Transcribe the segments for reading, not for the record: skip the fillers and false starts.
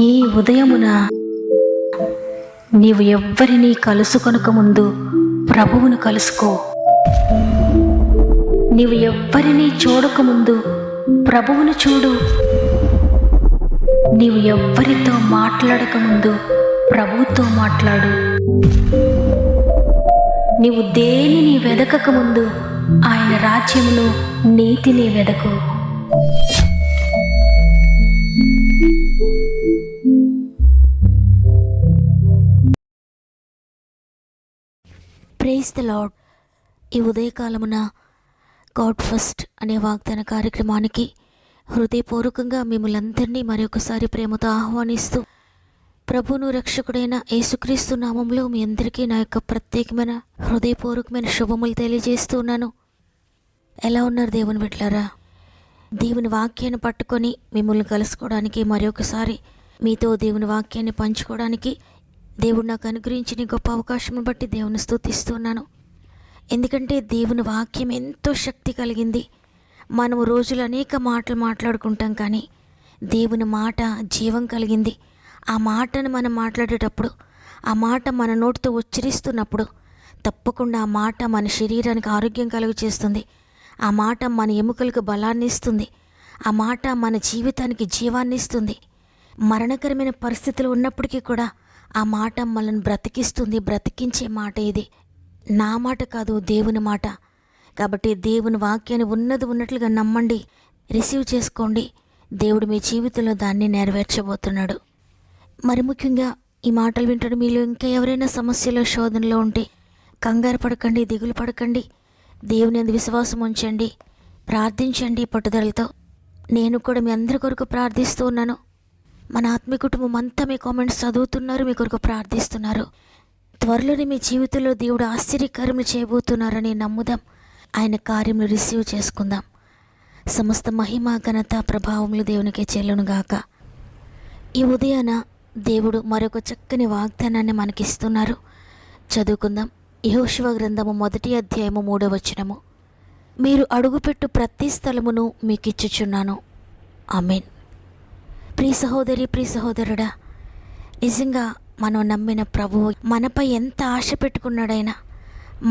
ఈ ఉదయమున నీవు ఎవ్వరినీ కలుసుకొనక ముందు ప్రభువును కలుసుకో. నీవు ఎవ్వరినీ చూడకముందు ప్రభువును చూడు. నీవు ఎవ్వరితో మాట్లాడకముందు ప్రభువుతో మాట్లాడు. నీవు దేనిని వెదకకముందు ఆయన రాజ్యమును నీతిని వెదకు. Praise the lord. ఈ ఉదయకాలమున గాడ్ ఫస్ట్ అనే వాగ్దాన కార్యక్రమానికి హృదయపూర్వకంగా మిమ్మల్ని అందరినీ మరొకసారి ప్రేమతో ఆహ్వానిస్తూ, ప్రభువును రక్షకుడైన యేసుక్రీస్తు నామంలో మీ అందరికీ నా యొక్క ప్రత్యేకమైన హృదయపూర్వకమైన శుభములు తెలియజేస్తూ ఉన్నాను. ఎలా ఉన్నారు దేవుని బిడ్డలారా? దేవుని వాక్యాన్ని పట్టుకొని మిమ్మల్ని కలుసుకోవడానికి, మరొకసారి మీతో దేవుని వాక్యాన్ని పంచుకోవడానికి దేవుడు నాకు అనుగ్రహించిన గొప్ప అవకాశం బట్టి దేవుని స్తుతిస్తున్నాను. ఎందుకంటే దేవుని వాక్యం ఎంతో శక్తి కలిగింది. మనము రోజులు అనేక మాటలు మాట్లాడుకుంటాం, కానీ దేవుని మాట జీవం కలిగింది. ఆ మాటను మనం మాట్లాడేటప్పుడు, ఆ మాట మన నోటితో ఉచ్చరిస్తున్నప్పుడు తప్పకుండా ఆ మాట మన శరీరానికి ఆరోగ్యం కలుగు చేస్తుంది. ఆ మాట మన ఎముకలకు బలాన్ని ఇస్తుంది. ఆ మాట మన జీవితానికి జీవాన్ని ఇస్తుంది. మరణకరమైన పరిస్థితులు ఉన్నప్పటికీ కూడా ఆ మాట మనల్ని బ్రతికిస్తుంది. బ్రతికించే మాట ఇది. నా మాట కాదు, దేవుని మాట. కాబట్టి దేవుని వాక్యాన్ని ఉన్నట్లుగా నమ్మండి, రిసీవ్ చేసుకోండి. దేవుడు మీ జీవితంలో దాన్ని నెరవేర్చబోతున్నాడు. మరి ముఖ్యంగా ఈ మాటలు వింటున్న మీలో ఇంకా ఎవరైనా సమస్యలో, శోధనలో ఉంటే కంగారు పడకండి, దిగులు పడకండి. దేవుని యందు విశ్వాసం ఉంచండి, ప్రార్థించండి పట్టుదలతో. నేను కూడా మీ అందరి కొరకు ప్రార్థిస్తూ ఉన్నాను. మన ఆత్మీయ కుటుంబం అంతా మీ కామెంట్స్ చదువుతున్నారు, మీ కొరకు ప్రార్థిస్తున్నారు. త్వరలోనే మీ జీవితంలో దేవుడు ఆశ్చర్యకార్యములు చేయబోతున్నారని నమ్ముదాం. ఆయన కార్యములు రిసీవ్ చేసుకుందాం. సమస్త మహిమ, ఘనత, ప్రభావములు దేవునికే చెల్లునుగాక. ఈ ఉదయాన దేవుడు మరొక చక్కని వాగ్దానాన్ని మనకిస్తున్నారు. చదువుకుందాం. యెహోషువ గ్రంథము 1వ అధ్యాయము 3వ వచనము. మీరు అడుగుపెట్టు ప్రతి స్థలమును మీకు ఇచ్చుచున్నాను. ఆమేన్. ప్రియ సహోదరి, ప్రియ సహోదరుడా, నిజంగా మనం నమ్మిన ప్రభువు మనపై ఎంత ఆశ పెట్టుకున్నాడైనా,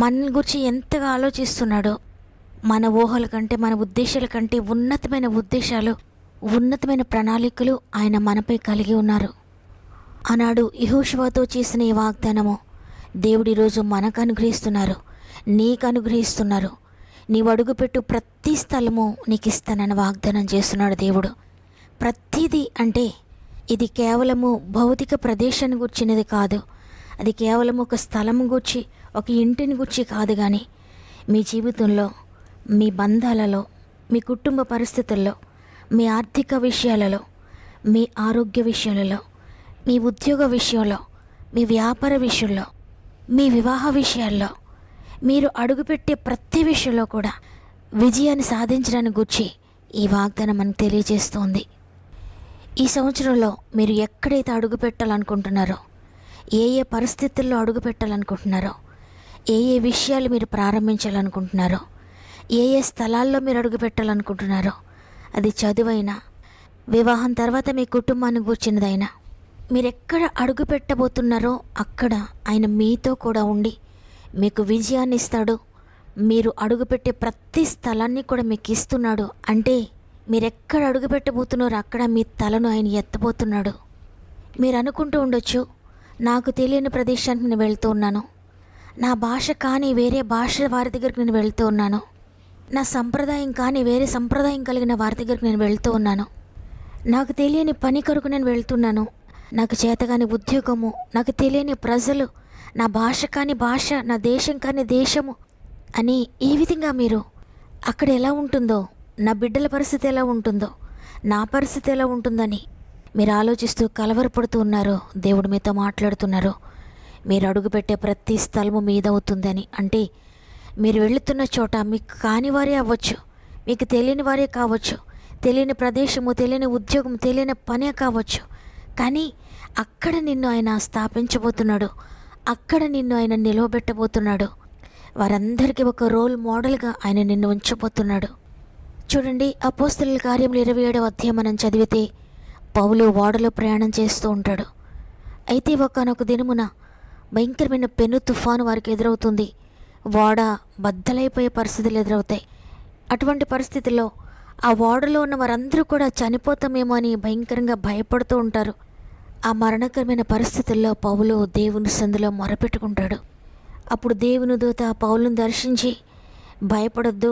మన గురించి ఎంతగా ఆలోచిస్తున్నాడో, మన ఊహల కంటే, మన ఉద్దేశాల కంటే ఉన్నతమైన ఉద్దేశాలు, ఉన్నతమైన ప్రణాళికలు ఆయన మనపై కలిగి ఉన్నారు. ఆనాడు యెహోషువతో చేసిన ఈ వాగ్దానము దేవుడు ఈరోజు మనకు అనుగ్రహిస్తున్నారు, నీకు అనుగ్రహిస్తున్నారు. నీవు అడుగుపెట్టు ప్రతి స్థలము నీకు ఇస్తానని వాగ్దానం చేస్తున్నాడు దేవుడు. ప్రతిదీ అంటే ఇది కేవలము భౌతిక ప్రదేశాన్ని గుర్చినది కాదు. అది కేవలం ఒక స్థలం గురించి, ఒక ఇంటిని గురించి కాదు. కానీ మీ జీవితంలో, మీ బంధాలలో, మీ కుటుంబ పరిస్థితుల్లో, మీ ఆర్థిక విషయాలలో, మీ ఆరోగ్య విషయాలలో, మీ ఉద్యోగ విషయంలో, మీ వ్యాపార విషయంలో, మీ వివాహ విషయాల్లో, మీరు అడుగుపెట్టే ప్రతి విషయంలో కూడా విజయాన్ని సాధించడానికి గురించి ఈ వాగ్దానం మనకు తెలియజేస్తోంది. ఈ సంవత్సరంలో మీరు ఎక్కడైతే అడుగు పెట్టాలనుకుంటున్నారో, ఏ ఏ పరిస్థితుల్లో అడుగు పెట్టాలనుకుంటున్నారో, ఏ ఏ విషయాలు మీరు ప్రారంభించాలనుకుంటున్నారో, ఏ ఏ స్థలాల్లో మీరు అడుగు పెట్టాలనుకుంటున్నారో, అది చదువైనా, వివాహం తర్వాత మీ కుటుంబాన్ని కూర్చున్నదైనా, మీరు ఎక్కడ అడుగు పెట్టబోతున్నారో అక్కడ ఆయన మీతో కూడా ఉండి మీకు విజయాన్ని ఇస్తాడు. మీరు అడుగుపెట్టే ప్రతి స్థలాన్ని కూడా మీకు ఇస్తున్నాడు. అంటే మీరెక్కడ అడుగు పెట్టబోతున్నారో అక్కడ మీ తలను ఆయన ఎత్తబోతున్నాడు. మీరు అనుకుంటూ ఉండొచ్చు, నాకు తెలియని ప్రదేశానికి నేను వెళ్తూ ఉన్నాను, నా భాష కానీ వేరే భాష వారి దగ్గరికి నేను వెళ్తూ ఉన్నాను, నా సంప్రదాయం కానీ వేరే సంప్రదాయం కలిగిన వారి దగ్గరికి నేను వెళ్తూ ఉన్నాను, నాకు తెలియని పని కొరకు నేను వెళ్తున్నాను, నాకు చేతగాని ఉద్యోగము, నాకు తెలియని ప్రజలు, నా భాష కాని భాష, నా దేశం కాని దేశము అని ఈ విధంగా మీరు అక్కడ ఎలా ఉంటుందో, నా బిడ్డల పరిస్థితి ఎలా ఉంటుందో, నా పరిస్థితి ఎలా ఉంటుందని మీరు ఆలోచిస్తూ కలవరపడుతూ ఉన్నారో, దేవుడు మీతో మాట్లాడుతున్నారు. మీరు అడుగుపెట్టే ప్రతి స్థలము మీదవుతుందని. అంటే మీరు వెళుతున్న చోట మీకు కాని వారే అవ్వచ్చు, మీకు తెలియని వారే కావచ్చు, తెలియని ప్రదేశము, తెలియని ఉద్యోగం, తెలియని పనే కావచ్చు. కానీ అక్కడ నిన్ను ఆయన స్థాపించబోతున్నాడు, అక్కడ నిన్ను ఆయన నిలవబెట్టబోతున్నాడు. వారందరికీ ఒక రోల్ మోడల్గా ఆయన నిన్ను ఉంచబోతున్నాడు. చూడండి, అపోస్తలుల కార్యములు 27వ అధ్యాయం మనం చదివితే పౌలు ఓడలో ప్రయాణం చేస్తూ ఉంటాడు. అయితే ఒకానొక దినమున భయంకరమైన పెను తుఫాను వారికి ఎదురవుతుంది. ఓడ బద్దలైపోయే పరిస్థితులు ఎదురవుతాయి. అటువంటి పరిస్థితుల్లో ఆ ఓడలో ఉన్న వారందరూ కూడా చనిపోతామేమో అని భయంకరంగా భయపడుతూ ఉంటారు. ఆ మరణకరమైన పరిస్థితుల్లో పౌలు దేవుని సందులో మొరపెట్టుకుంటాడు. అప్పుడు దేవుని దూత పౌలును దర్శించి, భయపడొద్దు,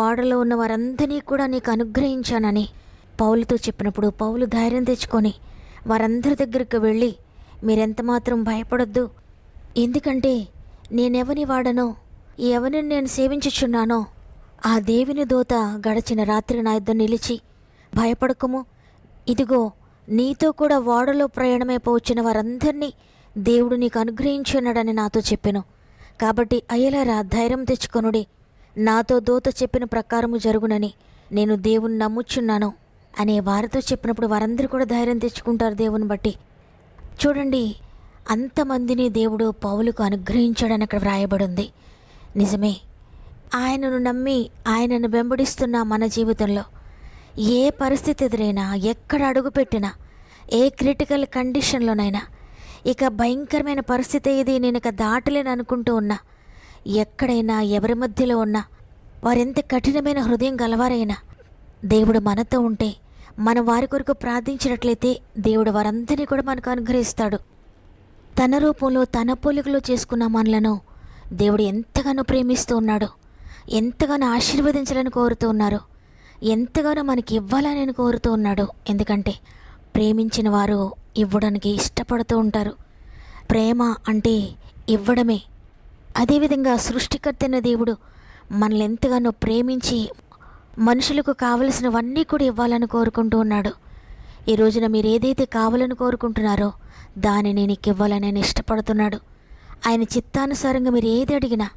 ఓడలో ఉన్న వారందరినీ కూడా నీకు అనుగ్రహించానని పౌలుతో చెప్పినప్పుడు పౌలు ధైర్యం తెచ్చుకొని వారందరి దగ్గరికి వెళ్ళి, మీరెంత మాత్రం భయపడొద్దు, ఎందుకంటే నేనెవని వాడనో, ఎవరిని నేను సేవించుచున్నానో ఆ దేవుని దూత గడిచిన రాత్రి నా యుద్ధ నిలిచి, భయపడకము, ఇదిగో నీతో కూడా ఓడలో ప్రయాణమైపోవచ్చిన వారందరినీ దేవుడు నీకు అనుగ్రహించున్నాడని నాతో చెప్పెను. కాబట్టి అయ్యలారా ధైర్యం తెచ్చుకొనుడి, నాతో దూత చెప్పిన ప్రకారము జరుగునని నేను దేవుని నమ్ముచున్నాను అనే వారితో చెప్పినప్పుడు వారందరూ కూడా ధైర్యం తెచ్చుకుంటారు దేవుని బట్టి. చూడండి, అంతమందిని దేవుడు పౌలుకు అనుగ్రహించాడని అక్కడ వ్రాయబడింది. నిజమే, ఆయనను నమ్మి ఆయనను వెంబడిస్తున్న మన జీవితంలో ఏ పరిస్థితి ఎదురైనా, ఎక్కడ అడుగుపెట్టినా, ఏ క్రిటికల్ కండిషన్లోనైనా, ఇక భయంకరమైన పరిస్థితి ఇది నేను ఇక దాటలేను అనుకుంటూ ఉన్నా, ఎక్కడైనా ఎవరి మధ్యలో ఉన్నా, వారెంత కఠినమైన హృదయం గలవారైనా దేవుడు మనతో ఉంటే, మన వారి కొరకు ప్రార్థించినట్లయితే దేవుడు వారందరినీ కూడా మనకు అనుగ్రహిస్తాడు. తన రూపంలో తన పోలికలో చేసుకున్న మనలను దేవుడు ఎంతగానో ప్రేమిస్తూ ఉన్నాడు, ఎంతగానో ఆశీర్వదించాలని కోరుతూ ఉన్నారు, ఎంతగానో మనకి ఇవ్వాలని కోరుతూ ఉన్నాడు. ఎందుకంటే ప్రేమించిన వారు ఇవ్వడానికి ఇష్టపడుతూ ఉంటారు. ప్రేమ అంటే ఇవ్వడమే. అదేవిధంగా సృష్టికర్త అయిన దేవుడు మనల్ని ఎంతగానో ప్రేమించి మనుషులకు కావలసినవన్నీ కూడా ఇవ్వాలని కోరుకుంటూ ఉన్నాడు. ఈ రోజున మీరు ఏదైతే కావాలని కోరుకుంటున్నారో దానిని నీకు ఇవ్వాలని ఆయన ఇష్టపడుతున్నాడు. ఆయన చిత్తానుసారంగా మీరు ఏది అడిగినా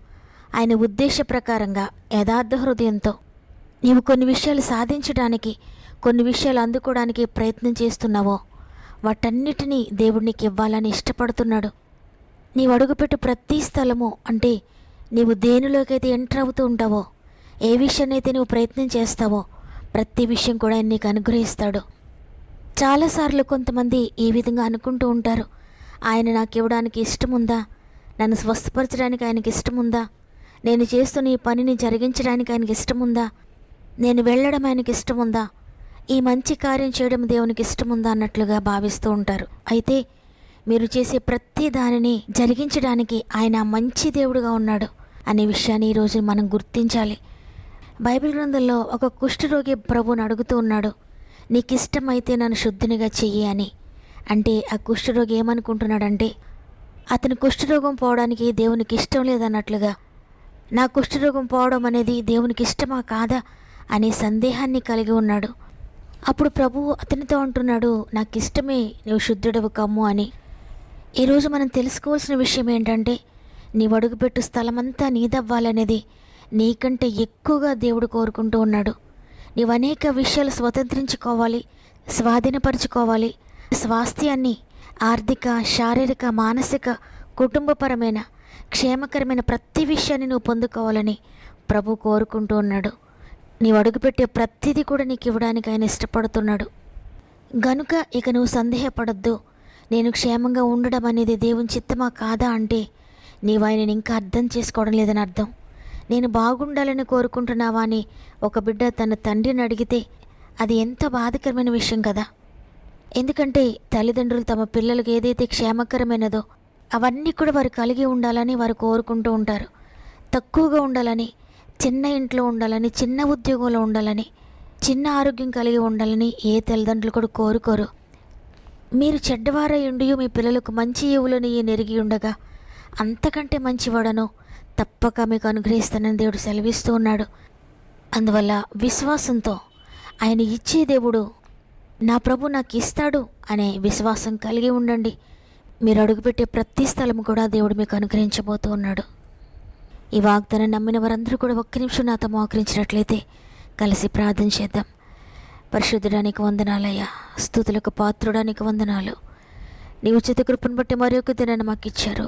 ఆయన ఉద్దేశ ప్రకారంగా యథార్థ హృదయంతో నీవు కొన్ని విషయాలు సాధించడానికి, కొన్ని విషయాలు అందుకోవడానికి ప్రయత్నం చేస్తున్నావో వాటన్నిటినీ దేవుడు నీకు ఇవ్వాలని ఇష్టపడుతున్నాడు. నీవు అడుగుపెట్టు ప్రతి స్థలము, అంటే నీవు దేనిలోకైతే ఎంటర్ అవుతూ ఉంటావో, ఏ విషయాన్నైతే నువ్వు ప్రయత్నం చేస్తావో ప్రతి విషయం కూడా ఆయన నీకు అనుగ్రహిస్తాడు. చాలాసార్లు కొంతమంది ఈ విధంగా అనుకుంటూ ఉంటారు, ఆయన నాకు ఇవ్వడానికి ఇష్టముందా, నన్ను స్వస్థపరచడానికి ఆయనకి ఇష్టముందా, నేను చేస్తున్న ఈ పనిని జరిగించడానికి ఆయనకి ఇష్టముందా, నేను వెళ్ళడం ఆయనకి ఇష్టముందా, ఈ మంచి కార్యం చేయడం దేవునికి ఇష్టముందా అన్నట్లుగా భావిస్తూ ఉంటారు. అయితే మీరు చేసే ప్రతి దానిని జరిగించడానికి ఆయన మంచి దేవుడుగా ఉన్నాడు అనే విషయాన్ని ఈరోజు మనం గుర్తించాలి. బైబిల్ గ్రంథంలో ఒక కుష్ఠరోగి ప్రభువుని అడుగుతూ ఉన్నాడు, నీకు ఇష్టమైతే నన్ను శుద్ధినిగా చెయ్యి అని. అంటే ఆ కుష్ఠరోగి ఏమనుకుంటున్నాడంటే, అతని కుష్ఠరోగం పోవడానికి దేవునికి ఇష్టం లేదన్నట్లుగా, నా కుష్ఠరోగం పోవడం అనేది దేవునికి ఇష్టమా కాదా అనే సందేహాన్ని కలిగి ఉన్నాడు. అప్పుడు ప్రభువు అతనితో అంటున్నాడు, నాకు ఇష్టమే, నువ్వు శుద్ధుడవు కమ్ము అని. ఈరోజు మనం తెలుసుకోవాల్సిన విషయం ఏంటంటే, నీవు అడుగుపెట్టు స్థలమంతా నీదవ్వాలనేది నీకంటే ఎక్కువగా దేవుడు కోరుకుంటూ ఉన్నాడు. నీవు అనేక విషయాలు స్వతంత్రించుకోవాలి, స్వాధీనపరుచుకోవాలి. స్వాస్థ్యాన్ని, ఆర్థిక, శారీరక, మానసిక, కుటుంబపరమైన, క్షేమకరమైన ప్రతి విషయాన్ని నువ్వు పొందుకోవాలని ప్రభు కోరుకుంటూ ఉన్నాడు. నీవు అడుగుపెట్టే ప్రతిదీ కూడా నీకు ఇవ్వడానికి ఆయన ఇష్టపడుతున్నాడు. గనుక ఇక నువ్వు సందేహపడద్దు, నేను క్షేమంగా ఉండడం అనేది దేవుని చిత్తమా కాదా అంటే నీవు ఆయనని ఇంకా అర్థం చేసుకోవడం లేదని అర్థం. నేను బాగుండాలని కోరుకుంటున్నావా అని ఒక బిడ్డ తన తండ్రిని అడిగితే అది ఎంత బాధకరమైన విషయం కదా. ఎందుకంటే తల్లిదండ్రులు తమ పిల్లలకు ఏదైతే క్షేమకరమైనదో అవన్నీ కూడా వారు కలిగి ఉండాలని వారు కోరుకుంటూ ఉంటారు. తక్కువగా ఉండాలని, చిన్న ఇంట్లో ఉండాలని, చిన్న ఉద్యోగంలో ఉండాలని, చిన్న ఆరోగ్యం కలిగి ఉండాలని ఏ తల్లిదండ్రులు కూడా కోరుకోరు. మీరు చెడ్డవారై ఉండి మీ పిల్లలకు మంచి ఈవులను నెరిగి ఉండగా అంతకంటే మంచివాడను తప్పక మీకు అనుగ్రహిస్తానని దేవుడు సెలవిస్తూ ఉన్నాడు. అందువల్ల విశ్వాసంతో ఆయన ఇచ్చే దేవుడు నా ప్రభు నాకు ఇస్తాడు అనే విశ్వాసం కలిగి ఉండండి. మీరు అడుగుపెట్టే ప్రతి స్థలము కూడా దేవుడు మీకు అనుగ్రహించబోతూ ఉన్నాడు. ఈ వాగ్దానం నమ్మిన వారందరూ కూడా ఒక్క నిమిషం నాతో మోకరించినట్లయితే కలిసి ప్రార్థన చేద్దాం. పరిశుద్ధడానికి వందనాలయ్యా, స్తుతులకు పాత్రుడానికి వందనాలు. నీ ఉచిత కృపను బట్టి మరి ఒక దినాన్ని మాకు ఇచ్చారు.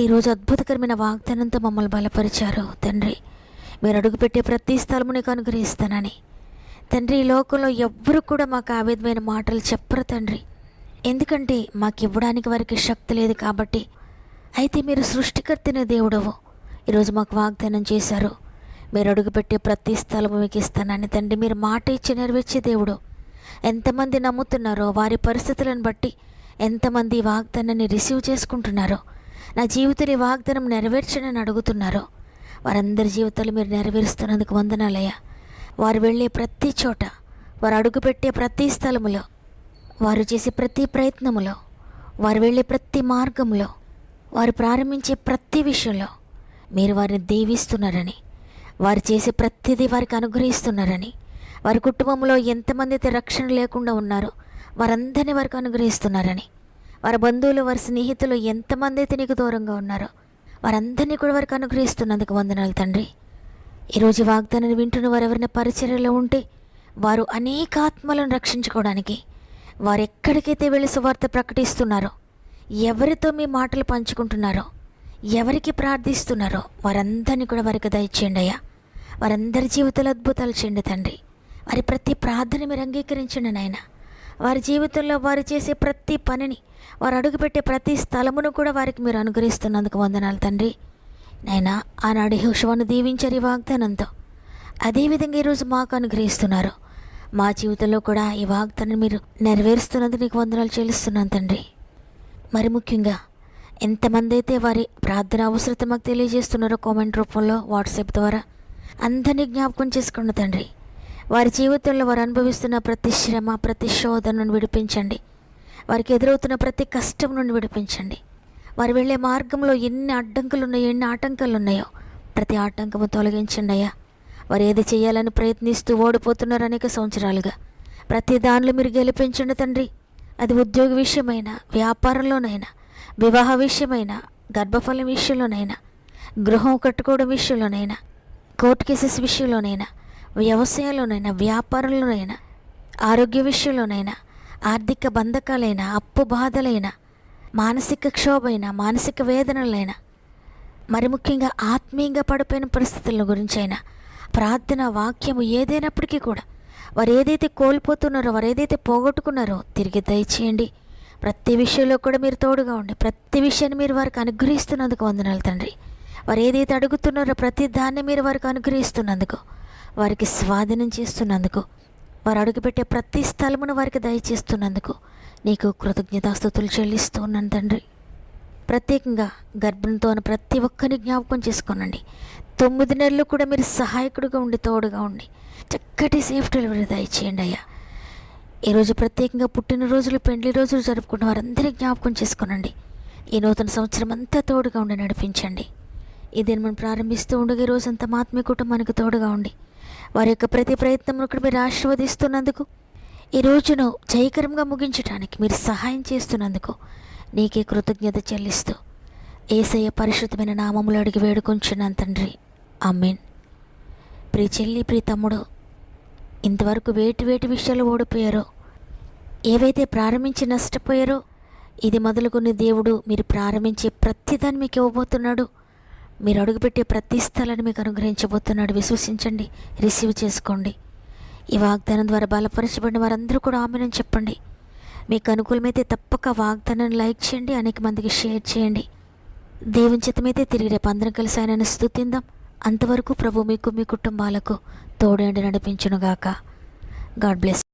ఈరోజు అద్భుతకరమైన వాగ్దానంతో మమ్మల్ని బలపరిచారు తండ్రి. మీరు అడుగుపెట్టే ప్రతి స్థలము నీకు అనుగ్రహిస్తానని తండ్రి, ఈ లోకంలో ఎవ్వరు కూడా మాకు ఆ విధమైన మాటలు చెప్పరు తండ్రి. ఎందుకంటే మాకు ఇవ్వడానికి వారికి శక్తి లేదు కాబట్టి. అయితే మీరు సృష్టికర్తైన దేవుడవు. ఈరోజు మాకు వాగ్దానం చేశారు, మీరు అడుగుపెట్టే ప్రతి స్థలము మీకు ఇస్తానని. తండ్రి, మీరు మాట ఇచ్చి నెరవేర్చే దేవుడు. ఎంతమంది నమ్ముతున్నారో వారి పరిస్థితులను బట్టి ఎంతమంది ఈ వాగ్దానాన్ని రిసీవ్ చేసుకుంటున్నారో, నా జీవితంలో ఈ వాగ్దానం నెరవేర్చనని అడుగుతున్నారో వారందరి జీవితాలు మీరు నెరవేరుస్తున్నందుకు వందనాలయ్యా. వారు వెళ్ళే ప్రతి చోట, వారు అడుగుపెట్టే ప్రతి స్థలములో, వారు చేసే ప్రతి ప్రయత్నములో, వారు వెళ్ళే ప్రతి మార్గంలో, వారు ప్రారంభించే ప్రతి విషయంలో మీరు వారిని దీవిస్తున్నారని, వారు చేసే ప్రతిదీ వారికి అనుగ్రహిస్తున్నారని, వారి కుటుంబంలో ఎంతమంది అయితే రక్షణ లేకుండా ఉన్నారో వారందరినీ వారికి అనుగ్రహిస్తున్నారని, వారి బంధువులు, వారి స్నేహితులు ఎంతమంది అయితే నీకు దూరంగా ఉన్నారో వారందరినీ కూడా వారికి అనుగ్రహిస్తున్నందుకు వందనాలు తండ్రి. ఈరోజు వాగ్దానాన్ని వింటున్న వారు ఎవరైనా పరిచర్యలో ఉంటే వారు అనేక ఆత్మలను రక్షించుకోవడానికి వారు ఎక్కడికైతే వెళ్ళి సువార్త ప్రకటిస్తున్నారో, ఎవరితో మీ మాటలు పంచుకుంటున్నారో, ఎవరికి ప్రార్థిస్తున్నారో వారందరినీ కూడా వారికి దయచేయండి అయ్యా. వారందరి జీవితాలు అద్భుతాలు చేయండి తండ్రి. వారి ప్రతి ప్రార్థన మీరు అంగీకరించండి నాయన. వారి జీవితంలో వారు చేసే ప్రతి పనిని, వారు అడుగుపెట్టే ప్రతి స్థలమును కూడా వారికి మీరు అనుగ్రహిస్తున్నందుకు వందనాలు తండ్రి. నాయనా, ఆనాడు యెహోషువను దీవించారు ఈ వాగ్దానంతో, అదేవిధంగా ఈరోజు మాకు అనుగ్రహిస్తున్నారు. మా జీవితంలో కూడా ఈ వాగ్దానం మీరు నెరవేరుస్తున్నందుకు నీకు వందనాలు చెల్లిస్తున్నాను తండ్రి. మరి ముఖ్యంగా ఎంతమంది అయితే వారి ప్రార్థన అవసరత మాకు తెలియజేస్తున్నారో కామెంట్ రూపంలో, వాట్సాప్ ద్వారా అందరినీ జ్ఞాపకం చేసుకోండి తండ్రి. వారి జీవితంలో వారు అనుభవిస్తున్న ప్రతి శ్రమ, ప్రతి శోధన నుండి విడిపించండి. వారికి ఎదురవుతున్న ప్రతి కష్టం నుండి విడిపించండి. వారు వెళ్ళే మార్గంలో ఎన్ని అడ్డంకులు ఉన్నాయో, ఎన్ని ఆటంకాలు ఉన్నాయో ప్రతి ఆటంకము తొలగించండి అయ్యా. వారు ఏది చేయాలని ప్రయత్నిస్తూ ఓడిపోతున్నారు అనేక సంవత్సరాలుగా. ప్రతి దానిలో మీరు గెలిపించండి తండ్రి. అది ఉద్యోగ విషయమైనా, వ్యాపారంలోనైనా, వివాహ విషయమైనా, గర్భఫలం విషయంలోనైనా, గృహం కట్టుకోవడం విషయంలోనైనా, కోర్టు కేసెస్ విషయంలోనైనా, వ్యవసాయంలోనైనా, వ్యాపారంలోనైనా, ఆరోగ్య విషయంలోనైనా, ఆర్థిక బంధకాలైనా, అప్పు బాధలైనా, మానసిక క్షోభైనా, మానసిక వేదనలైనా, మరి ముఖ్యంగా ఆత్మీయంగా పడిపోయిన పరిస్థితుల గురించి అయినా, ప్రార్థన వాక్యము ఏదైనప్పటికీ కూడా వారు ఏదైతే కోల్పోతున్నారో, వారు ఏదైతే పోగొట్టుకున్నారో తిరిగి దయచేయండి. ప్రతి విషయంలో కూడా మీరు తోడుగా ఉండి ప్రతి విషయాన్ని మీరు వారికి అనుగ్రహిస్తున్నందుకు వందనాలు తండ్రి. వారు ఏదైతే అడుగుతున్నారో ప్రతి దాన్ని మీరు వారికి అనుగ్రహిస్తున్నందుకు, వారికి స్వాధీనం చేస్తున్నందుకు, వారు అడుగుపెట్టే ప్రతి స్థలమును వారికి దయచేస్తున్నందుకు నీకు కృతజ్ఞతాస్తుతులు చెల్లిస్తూ ఉన్నాను తండ్రి. ప్రత్యేకంగా గర్భంతో ప్రతి ఒక్కరిని జ్ఞాపకం చేసుకోనండి. 9 నెలలు కూడా మీరు సహాయకుడిగా ఉండి తోడుగా ఉండి చక్కటి సేఫ్ డెలివరీ దయచేయండి అయ్యా. ఈరోజు ప్రత్యేకంగా పుట్టినరోజులు, పెండ్లి రోజులు జరుపుకున్న వారందరినీ జ్ఞాపకం చేసుకోనండి. ఈ నూతన సంవత్సరం అంతా తోడుగా ఉండి నడిపించండి. ఇదే మనం ప్రారంభిస్తూ ఉండగా ఈ రోజంతా మా ఆత్మీయ కుటుంబానికి తోడుగా ఉండి వారి యొక్క ప్రతి ప్రయత్నం కూడా మీరు ఆశీర్వదిస్తున్నందుకు, ఈ రోజును జయకరంగా ముగించడానికి మీరు సహాయం చేస్తున్నందుకు నీకే కృతజ్ఞత చెల్లిస్తూ యేసయ్య పరిశుద్ధమైన నామములో అడిగి వేడుకొంచున్నాను తండ్రి. ఆమేన్. ప్రియ చెల్లి, ప్రియ తమ్ముడు, ఇంతవరకు వేటి విషయాలు ఓడిపోయారో, ఏవైతే ప్రారంభించి నష్టపోయారో, ఇది మొదలుకొని దేవుడు మీరు ప్రారంభించే ప్రతిదాన్ని మీకు ఇవ్వబోతున్నాడు. మీరు అడుగుపెట్టే ప్రతి స్థలాన్ని మీకు అనుగ్రహించబోతున్నాడు. విశ్వసించండి, రిసీవ్ చేసుకోండి. ఈ వాగ్దానం ద్వారా బలపరచబడిన వారందరూ కూడా ఆమేనని చెప్పండి. మీకు అనుకూలమైతే తప్పక వాగ్దానాన్ని లైక్ చేయండి, అనేక మందికి షేర్ చేయండి. దేవుని చిత్తమైతే తిరిగి రేపు అందరం కలిసి ఆయనను స్తుతిందాం. అంతవరకు ప్రభు మీకు, మీ కుటుంబాలకు తోడేండి నడిపించునుగాక. God bless.